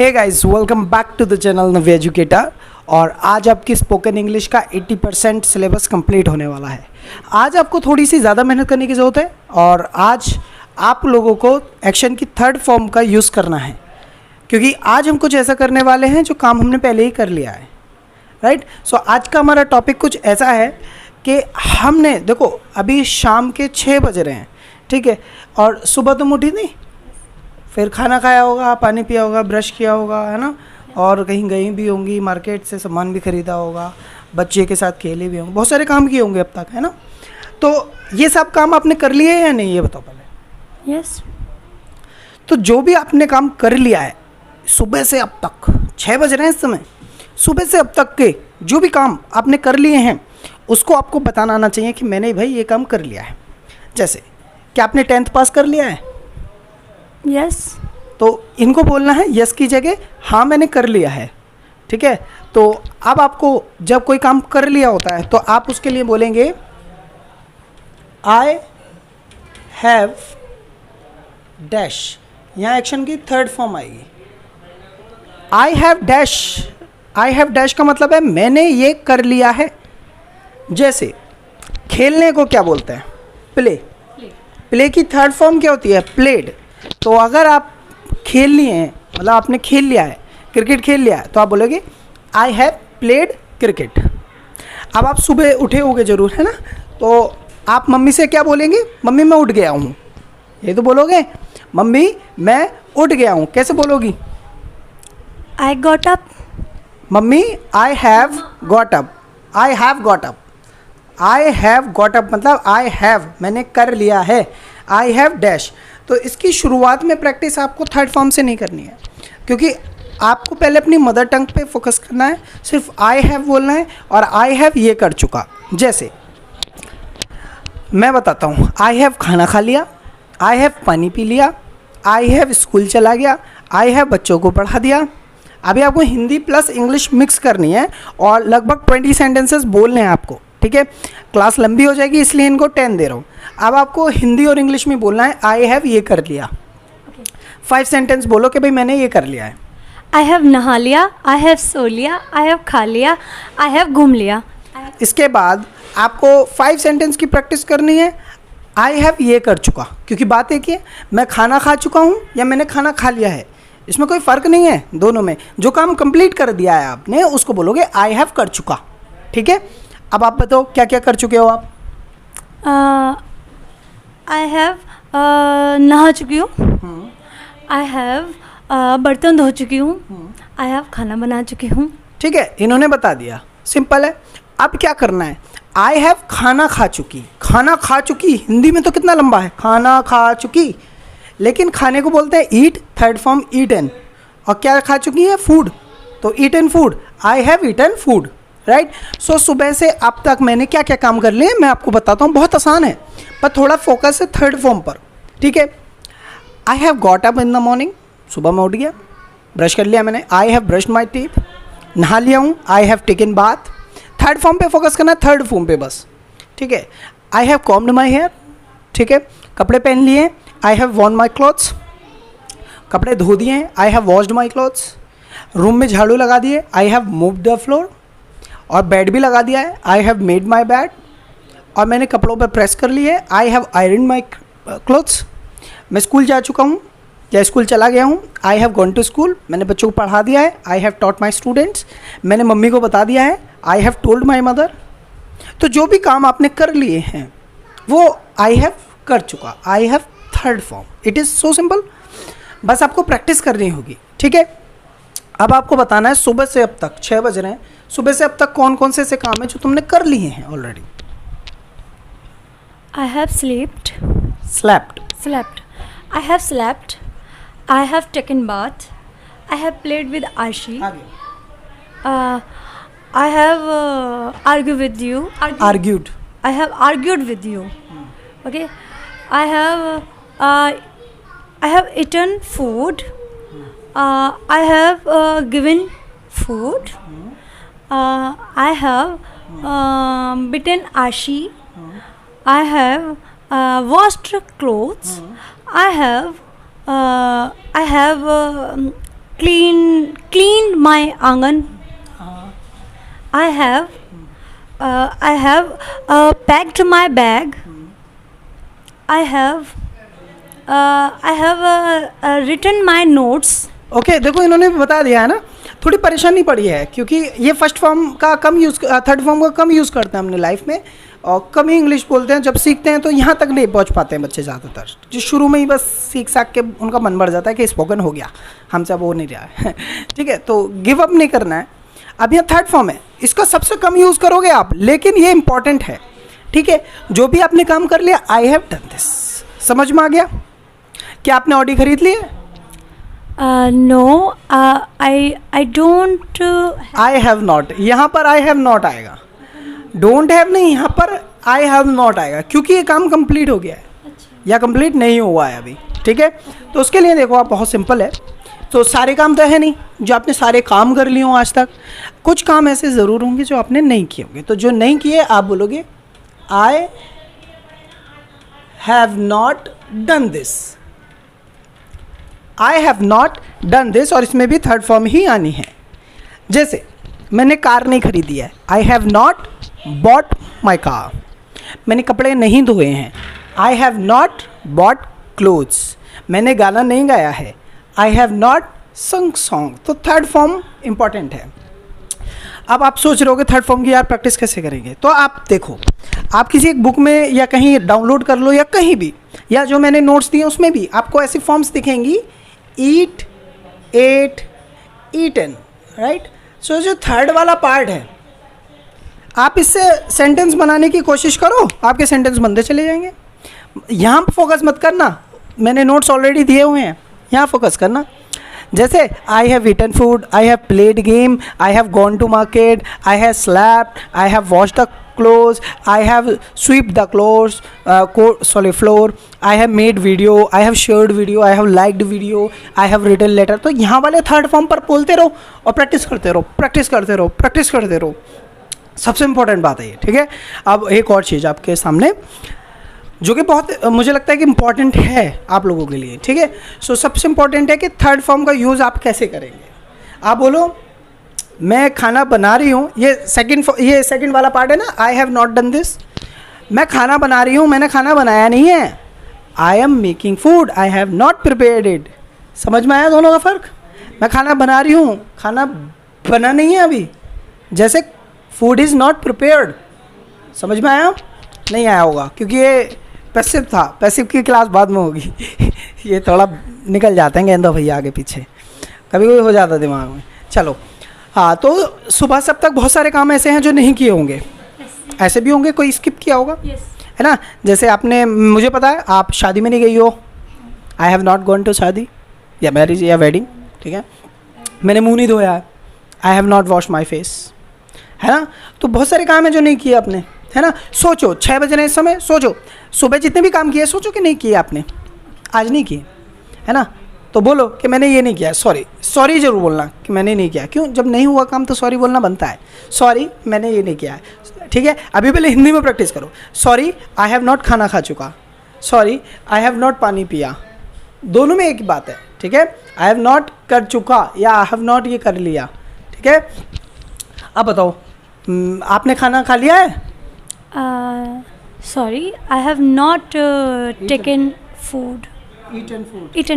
Hey guys, welcome back to the channel Navi educator. और आज आपकी स्पोकन इंग्लिश का 80% सिलेबस कंप्लीट होने वाला है। आज आपको थोड़ी सी ज़्यादा मेहनत करने की ज़रूरत है और आज आप लोगों को एक्शन की थर्ड फॉर्म का यूज़ करना है, क्योंकि आज हम कुछ ऐसा करने वाले हैं जो काम हमने पहले ही कर लिया है। राइट। सो आज का हमारा टॉपिक कुछ ऐसा है कि हमने देखो अभी शाम के 6 बज रहे हैं, ठीक है, और सुबह तुम उठी नहीं, फिर खाना खाया होगा, पानी पिया होगा, ब्रश किया होगा, है ना, और कहीं गई भी होंगी, मार्केट से सामान भी ख़रीदा होगा, बच्चे के साथ खेले भी होंगे, बहुत सारे काम किए होंगे अब तक, है ना। तो ये सब काम आपने कर लिए या नहीं, ये बताओ पहले। यस। तो जो भी आपने काम कर लिया है सुबह से अब तक, 6 बज रहे हैं इस समय, सुबह से अब तक के जो भी काम आपने कर लिए हैं उसको आपको बताना आना चाहिए कि मैंने भाई ये काम कर लिया है। जैसे क्या आपने 10th पास कर लिया है? यस। तो इनको बोलना है यस की जगह हाँ मैंने कर लिया है, ठीक है। तो अब आपको जब कोई काम कर लिया होता है तो आप उसके लिए बोलेंगे आई हैव डैश। यहाँ एक्शन की थर्ड फॉर्म आएगी, आई have dash. I have dash का मतलब है मैंने ये कर लिया है। जैसे खेलने को क्या बोलते हैं? प्ले। प्ले की थर्ड फॉर्म क्या होती है? प्लेड। तो अगर आप खेल लिए हैं, मतलब आपने खेल लिया है, क्रिकेट खेल लिया है, तो आप बोलोगे आई हैव प्लेड क्रिकेट। अब आप सुबह उठे होगे ज़रूर, है ना, तो आप मम्मी से क्या बोलेंगे? मम्मी मैं उठ गया हूँ, ये तो बोलोगे। मम्मी मैं उठ गया हूँ कैसे बोलोगी? I got up. Mummy I have got up. I have got up. I have got up मतलब आई हैव मैंने कर लिया है। I have dash. तो इसकी शुरुआत में प्रैक्टिस आपको थर्ड फॉर्म से नहीं करनी है, क्योंकि आपको पहले अपनी मदर टंग पे फोकस करना है। सिर्फ आई हैव बोलना है और आई हैव ये कर चुका। जैसे मैं बताता हूँ, आई हैव खाना खा लिया, आई हैव पानी पी लिया, आई हैव स्कूल चला गया, आई हैव बच्चों को पढ़ा दिया। अभी आपको हिंदी प्लस इंग्लिश मिक्स करनी है और लगभग 20 सेंटेंसेस बोलने हैं आपको, ठीक है। क्लास लंबी हो जाएगी इसलिए इनको 10 दे रहा हूँ। अब आपको हिंदी और इंग्लिश में बोलना है आई हैव ये कर लिया। 5 सेंटेंस बोलो कि भाई मैंने ये कर लिया है। आई हैव नहा लिया, आई हैव सो लिया, आई हैव खा लिया, आई हैव घूम लिया। इसके बाद आपको 5 सेंटेंस की प्रैक्टिस करनी है। आई हैव ये कर चुका, क्योंकि बात एक ही है, मैं खाना खा चुका हूँ या मैंने खाना खा लिया है, इसमें कोई फ़र्क नहीं है दोनों में। जो काम कंप्लीट कर दिया है आपने उसको बोलोगे आई हैव कर चुका, ठीक है। अब आप बताओ क्या क्या कर चुके हो आप? आई हैव नहा चुकी हूँ, आई हैव बर्तन धो चुकी हूँ, आई हैव खाना बना चुकी हूँ। ठीक है, इन्होंने बता दिया, सिंपल है। अब क्या करना है? आई हैव खाना खा चुकी। खाना खा चुकी हिंदी में तो कितना लंबा है, खाना खा चुकी, लेकिन खाने को बोलते हैं ईट, थर्ड फॉर्म ईटन। और क्या खा चुकी है? फूड, तो eaten food. I have eaten food, right. So सुबह से अब तक मैंने क्या क्या काम कर लिए मैं आपको बताता हूँ। बहुत आसान है पर थोड़ा फोकस है थर्ड फॉर्म पर, ठीक है। I have got up in the morning, सुबह मैं उठ गया, ब्रश कर लिया मैंने। I have brushed my teeth, नहा लिया हूँ। I have taken bath. Third form पे फोकस करना है, थर्ड फॉर्म पे बस, ठीक है। I have combed my hair, ठीक है, कपड़े पहन लिए। I have worn my clothes, कपड़े धो दिए। I have washed my clothes, room में झाड़ू लगा दिए। I have moved the floor, और बेड भी लगा दिया है। I have made my bed, और मैंने कपड़ों पर प्रेस कर ली है। I have iron my clothes, मैं स्कूल जा चुका हूँ या स्कूल चला गया हूँ। I have gone to school, मैंने बच्चों को पढ़ा दिया है। I have taught my students, मैंने मम्मी को बता दिया है। I have told my mother. तो जो भी काम आपने कर लिए हैं वो आई हैव कर चुका। I have third form. It is so simple, बस आपको प्रैक्टिस करनी होगी, ठीक है। अब आपको बताना है सुबह से अब तक, 6 बज रहे हैं, सुबह से अब तक कौन कौन से ऐसे काम है जो तुमने कर लिए हैं already? I have slept. Slapped. Slept. I have slept. I have taken bath. I have played with Ashi. I have argued with you. Argued. I have argued with you. Okay. I have eaten food. I have given food. I have bitten Ashi. I have washed clothes. I have cleaned my angan. I have packed my bag. I have written my notes. Okay देखो इन्होंने बता दिया है ना, थोड़ी परेशानी पड़ी है क्योंकि ये फर्स्ट फॉर्म का कम यूज़, थर्ड फॉर्म का कम यूज़ करते हैं अपने लाइफ में और कम ही इंग्लिश बोलते हैं। जब सीखते हैं तो यहाँ तक नहीं पहुँच पाते हैं बच्चे ज़्यादातर, जो शुरू में ही बस सीख साख के उनका मन बढ़ जाता है कि स्पोकन हो गया, हमसे अब हो नहीं रहा है ठीक है, तो गिव अप नहीं करना है। अब यहाँ थर्ड फॉर्म है, इसका सबसे कम यूज़ करोगे आप, लेकिन ये इंपॉर्टेंट है। ठीक है, जो भी आपने काम कर लिया, आई हैव डन दिस, समझ में आ गया? क्या आपने ऑडी खरीद ली है? No, I don't. I have not, यहाँ पर आई हैव नॉट आएगा, डोंट हैव नहीं, यहाँ पर आई हैव नॉट आएगा क्योंकि ये काम कंप्लीट हो गया है या कंप्लीट नहीं हुआ है अभी। ठीक है, तो उसके लिए देखो आप, बहुत सिंपल है। तो सारे काम तो है नहीं जो आपने सारे काम कर लिए हों आज तक, कुछ काम ऐसे ज़रूर होंगे जो आपने नहीं किए होंगे। तो जो नहीं किए आप बोलोगे आई have not done this, I have not done this, और इसमें भी थर्ड फॉर्म ही आनी है। जैसे मैंने कार नहीं खरीदी है, I have not bought my car. मैंने कपड़े नहीं धोए हैं, आई हैव नॉट बॉट क्लोथ्स। मैंने गाना नहीं गाया है, I have not sung song. तो थर्ड फॉर्म इंपॉर्टेंट है। अब आप सोच रहे हो कि थर्ड फॉर्म की यार प्रैक्टिस कैसे करेंगे, तो आप देखो, आप किसी एक बुक में या कहीं डाउनलोड कर लो या कहीं भी, या जो मैंने नोट्स दिए उसमें भी आपको ऐसी फॉर्म्स दिखेंगी, ईट, एट, ईटन, राइट। सो जो थर्ड वाला पार्ट है, आप इससे सेंटेंस बनाने की कोशिश करो, आपके सेंटेंस बनते चले जाएंगे। यहाँ फोकस मत करना, मैंने नोट्स ऑलरेडी दिए हुए हैं, यहाँ फोकस करना। जैसे I have eaten food, I have played game, I have gone to market, I have slapped, I have wash the clothes, I have sweep the clothes floor, I have made video, I have shared video, I have liked video, I have written letter. तो यहाँ वाले third form पर बोलते रहो और practice करते रहो, practice करते रहो, प्रैक्टिस करते रहो। सबसे इंपॉर्टेंट बात है ये। ठीक है, अब एक और चीज़ आपके सामने जो कि बहुत मुझे लगता है कि इम्पॉर्टेंट है आप लोगों के लिए। ठीक है, सो सबसे इम्पॉर्टेंट है कि थर्ड फॉर्म का यूज़ आप कैसे करेंगे। आप बोलो मैं खाना बना रही हूँ, ये सेकंड वाला पार्ट है ना, आई हैव नॉट डन दिस। मैं खाना बना रही हूँ, मैंने खाना बनाया नहीं है। I am making food, I have not prepared it. समझ में आया दोनों का फ़र्क? मैं खाना बना रही हूँ, खाना बना नहीं है अभी। जैसे फूड इज़ नॉट प्रिपेयर्ड, समझ में आया? नहीं आया होगा क्योंकि ये पैसिव था, पैसिव की क्लास बाद में होगी ये थोड़ा निकल जाते हैं गेंदा भैया आगे पीछे, कभी कभी हो जाता दिमाग में। चलो हाँ, तो सुबह से अब तक बहुत सारे काम ऐसे हैं जो नहीं किए होंगे, ऐसे भी होंगे कोई स्किप किया होगा, है ना। जैसे आपने, मुझे पता है आप शादी में नहीं गई हो, I have not gone to शादी या मैरिज या वेडिंग। ठीक है, मैंने मुँह नहीं धोया है, I have not wash my face, है ना। तो बहुत सारे काम हैं जो नहीं किए आपने, है ना। सोचो 6 बज रहे इस समय, सोचो सुबह जितने भी काम किए सोचो कि नहीं किए आपने, आज नहीं किए, है ना। तो बोलो कि मैंने ये नहीं किया, सॉरी। सॉरी ज़रूर बोलना कि मैंने नहीं किया, क्यों? जब नहीं हुआ काम तो सॉरी बोलना बनता है, सॉरी मैंने ये नहीं किया है। ठीक है, अभी पहले हिंदी में प्रैक्टिस करो। सॉरी आई हैव नॉट खाना खा चुका, सॉरी आई हैव नॉट पानी पिया, दोनों में एक ही बात है। ठीक है, आई हैव नॉट कर चुका या आई हैव नॉट ये कर लिया। ठीक है, अब बताओ आपने खाना खा लिया है? Sorry, I have not taken food. Eaten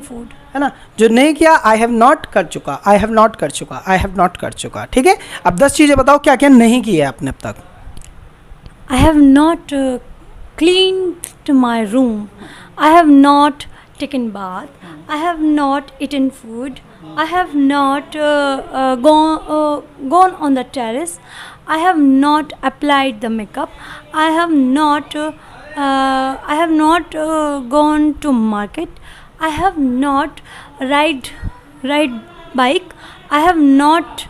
food. है ना, जो नहीं किया आई हैव नॉट कर चुका, आई हैव नॉट कर चुका, आई हैव नॉट कर चुका। ठीक है, अब 10 चीज़ें बताओ क्या क्या नहीं की है आपने अब तक। I have not cleaned my room. I have not taken bath. I have not eaten food. I have not gone on the terrace. I have not applied the makeup. I have not gone to market. I have not ride bike. I have not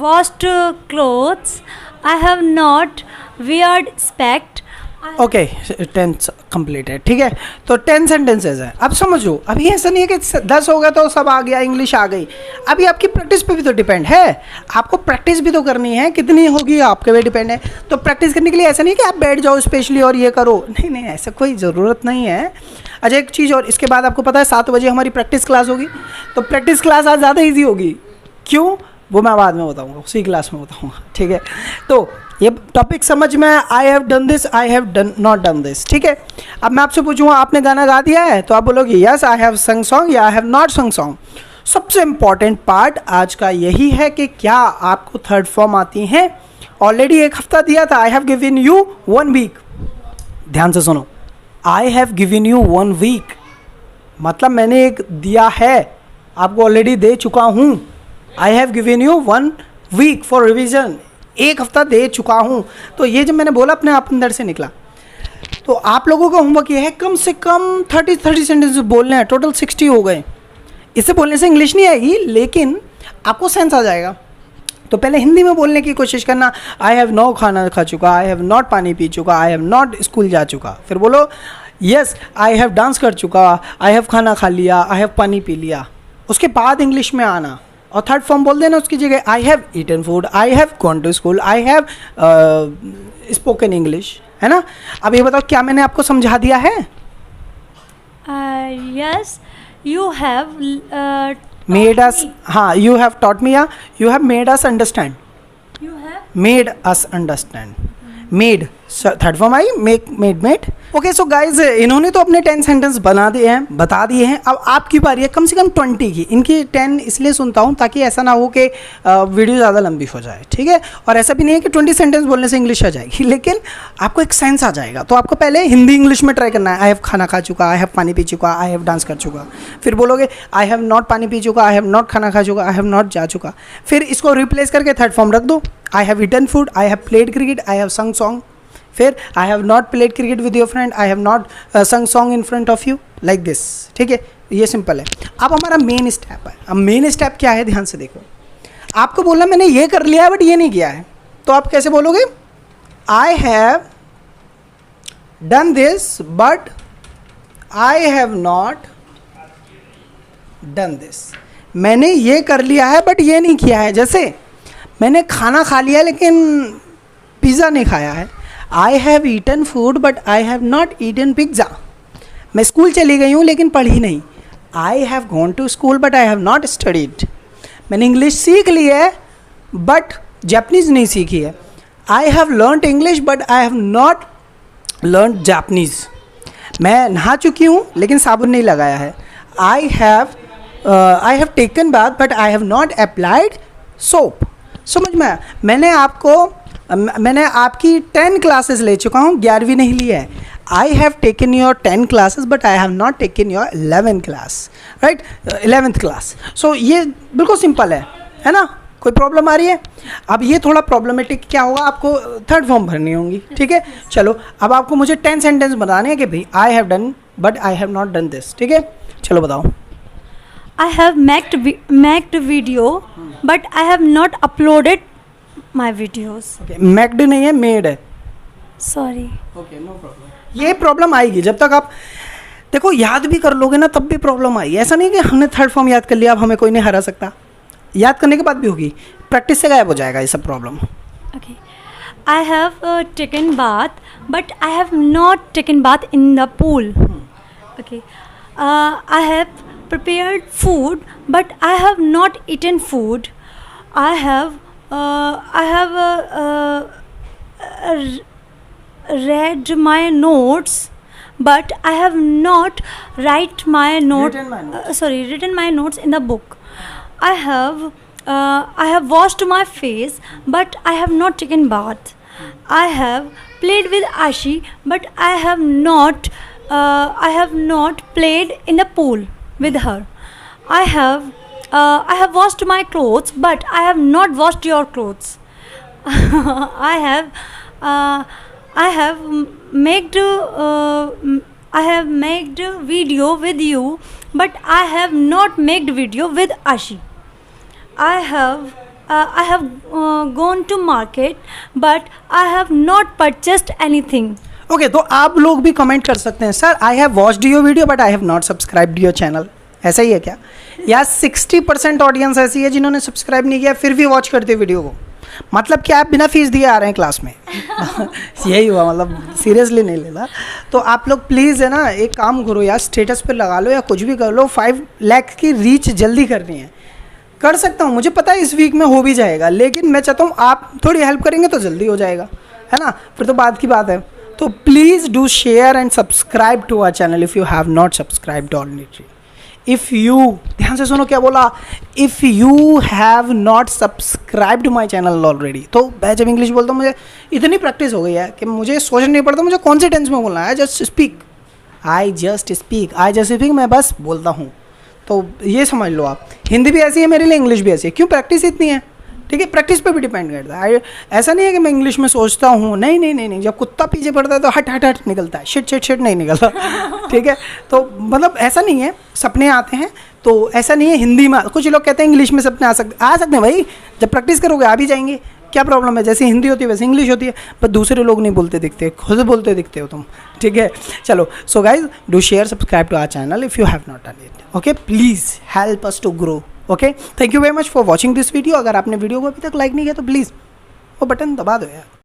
washed clothes. I have not weared spec. Okay, 10 complete है, ठीक है। तो 10 sentences है। अब समझो, अभी ऐसा नहीं है कि 10 हो गया तो सब आ गया, इंग्लिश आ गई। अभी आपकी प्रैक्टिस पे भी तो डिपेंड है, आपको प्रैक्टिस भी तो करनी है, कितनी होगी आपके पे डिपेंड है। तो प्रैक्टिस करने के लिए ऐसा नहीं कि आप बैठ जाओ स्पेशली और ये करो, नहीं नहीं, ऐसा कोई ज़रूरत नहीं है। अच्छा, एक चीज़ और, इसके बाद आपको पता है 7 बजे हमारी प्रैक्टिस क्लास होगी। तो प्रैक्टिस क्लास आज ज़्यादा ईजी होगी, क्यों वो मैं बाद में बताऊँगा, उसी क्लास में बताऊँगा, ठीक है। तो ये टॉपिक समझ में, I have done this, I have done not done this, ठीक है। अब मैं आपसे पूछूंगा आपने गाना गा दिया है, तो आप बोलोगे yes I have sung song या I have not sung song. सबसे इम्पॉर्टेंट पार्ट आज का यही है कि क्या आपको थर्ड फॉर्म आती है। ऑलरेडी एक हफ्ता दिया था, I have given you 1 week. ध्यान से सुनो, I have given you 1 week मतलब मैंने एक दिया है, आपको ऑलरेडी दे चुका हूँ। I have given you 1 week for revision, एक हफ्ता दे चुका हूँ। तो ये जब मैंने बोला अपने आप अंदर से निकला। तो आप लोगों का होमवर्क ये है कम से कम 30 सेंटेंस बोलने हैं, टोटल 60 हो गए। इससे बोलने से इंग्लिश नहीं आएगी, लेकिन आपको सेंस आ जाएगा। तो पहले हिंदी में बोलने की कोशिश करना, आई हैव नो खाना खा चुका, आई हैव नॉट पानी पी चुका, आई हैव नॉट स्कूल जा चुका। फिर बोलो यस आई हैव डांस कर चुका, आई हैव खाना खा लिया, आई हैव पानी पी लिया। उसके बाद इंग्लिश में आना और थर्ड फॉर्म बोल देना उसकी जगह, I have eaten food, I have gone to school, I have spoken English, है ना। अब ये बताओ क्या मैंने आपको समझा दिया है? Yes, you have made us, हाँ, यू हैव टॉट मी, या you have made us understand, you have made us understand, made third form I, make, made. Okay, so guys इन्होंने तो अपने 10 सेंटेंस बना दिए हैं, बता दिए हैं। अब आपकी बारी है कम से कम 20 की। इनकी 10 इसलिए सुनता हूँ ताकि ऐसा ना हो कि वीडियो ज़्यादा लंबी हो जाए, ठीक है। और ऐसा भी नहीं है कि 20 सेंटेंस बोलने से इंग्लिश आ जाएगी, लेकिन आपको एक सेंस आ जाएगा। तो आपको पहले हिंदी इंग्लिश में ट्राई करना है। आई हैव खाना खा चुका, आई हैव पानी पी चुका, आई हैव डांस कर चुका। फिर बोलोगे आई हैव नॉट पानी पी चुका, आई हैव नॉट खाना खा चुका, आई हैव नॉट जा चुका। फिर इसको रिप्लेस करके थर्ड फॉर्म रख दो, I have eaten food, I have played cricket, I have sung song. फिर I have not played cricket with your friend, I have not sung song in front of you, like this, ठीक है। ये simple है। अब हमारा main step है। अब main step क्या है, ध्यान से देखो। आपको बोलना मैंने ये कर लिया है बट ये नहीं किया है, तो आप कैसे बोलोगे? I have done this but I have not done this. मैंने ये कर लिया है बट ये नहीं किया है। जैसे मैंने खाना खा लिया लेकिन पिज़्ज़ा नहीं खाया है। I have eaten food but I have not eaten pizza. मैं स्कूल चली गई हूँ लेकिन पढ़ी नहीं। I have gone to school but I have not studied. मैंने इंग्लिश सीख ली है बट जापनीज़ नहीं सीखी है। I have learned English but I have not learned Japanese. मैं नहा चुकी हूँ लेकिन साबुन नहीं लगाया है। I have taken bath but I have not applied soap. समझ में आया? मैंने आपकी 10 क्लासेस ले चुका हूँ, 11वीं नहीं ली है। I have taken your 10 classes but I have not taken your 11 class, right, 11th class. So ये बिल्कुल सिंपल है ना? कोई प्रॉब्लम आ रही है? अब ये थोड़ा प्रॉब्लमेटिक क्या होगा, आपको थर्ड फॉर्म भरनी होंगी, ठीक है। चलो अब आपको मुझे 10 सेंटेंस बताने हैं कि भाई I have done but I have not done this, ठीक है। चलो बताओ। I have made video, but I have not uploaded my videos. Okay, maked नहीं है, मेड है। Sorry. Okay, no problem. ये प्रॉब्लम आएगी जब तक आप देखो याद भी कर लोगे ना, तब भी प्रॉब्लम आएगी। ऐसा नहीं कि हमने थर्ड फॉर्म याद कर लिया अब हमें कोई नहीं हरा सकता। याद करने के बाद भी होगी, प्रैक्टिस से गायब हो जाएगा ये सब problem. Okay. I have taken bath, but I have not taken bath in the pool. Okay. I have prepared food, but I have not eaten food. I have read my notes, but I have not written my notes in the book. I have washed my face, but I have not taken bath. I have played with Ashi, but I have not played in the pool with her. I have washed my clothes, but I have not washed your clothes. I have made video with you, but I have not made video with Ashi. I have gone to market, but I have not purchased anything. Okay तो आप लोग भी comment कर सकते हैं, sir I have watched your video but I have not subscribed your channel, ऐसा ही है क्या? या 60% ऑडियंस ऐसी है जिन्होंने सब्सक्राइब नहीं किया फिर भी वॉच करते वीडियो को, मतलब कि आप बिना फीस दिए आ रहे हैं क्लास में यही हुआ, मतलब सीरियसली नहीं लेना। तो आप लोग प्लीज़ है ना एक काम करो यार, स्टेटस पे लगा लो या कुछ भी कर लो, 5 लाख की रीच जल्दी करनी है। कर सकता हूँ, मुझे पता है इस वीक में हो भी जाएगा, लेकिन मैं चाहता हूँ आप थोड़ी हेल्प करेंगे तो जल्दी हो जाएगा, है ना? फिर तो बात की बात है। तो please do share and subscribe to our channel if you have not subscribed already. If you, ध्यान से सुनो क्या बोला, if you have not subscribed my channel already. तो मैं जब इंग्लिश बोलता हूँ मुझे इतनी प्रैक्टिस हो गई है कि मुझे सोचना नहीं पड़ता मुझे कौन से टेंस में बोलना है। आई जस्ट स्पीक, मैं बस बोलता हूँ। तो ये समझ लो आप, हिंदी भी ऐसी है मेरे लिए, इंग्लिश भी ऐसी है। क्यों? प्रैक्टिस इतनी है, ठीक है? प्रैक्टिस पे भी डिपेंड करता है। ऐसा नहीं है कि मैं इंग्लिश में सोचता हूँ, नहीं, जब कुत्ता पीछे पड़ता है तो हट निकलता है, शिट नहीं निकलता ठीक है? तो मतलब ऐसा नहीं है, सपने आते हैं तो ऐसा नहीं है हिंदी में। कुछ लोग कहते हैं इंग्लिश में सपने आ सकते हैं भाई, जब प्रैक्टिस करोगे आ भी जाएंगे, क्या प्रॉब्लम है? जैसे हिंदी होती है वैसे इंग्लिश होती है, पर दूसरे लोग नहीं बोलते दिखते, खुद बोलते दिखते हो तुम, ठीक है? चलो, so guys do share subscribe to our channel if you have not done it, okay? Please help us to grow, okay? Thank you very much for watching this video. अगर आपने वीडियो को अभी तक लाइक नहीं किया तो please वो button दबा दो यार।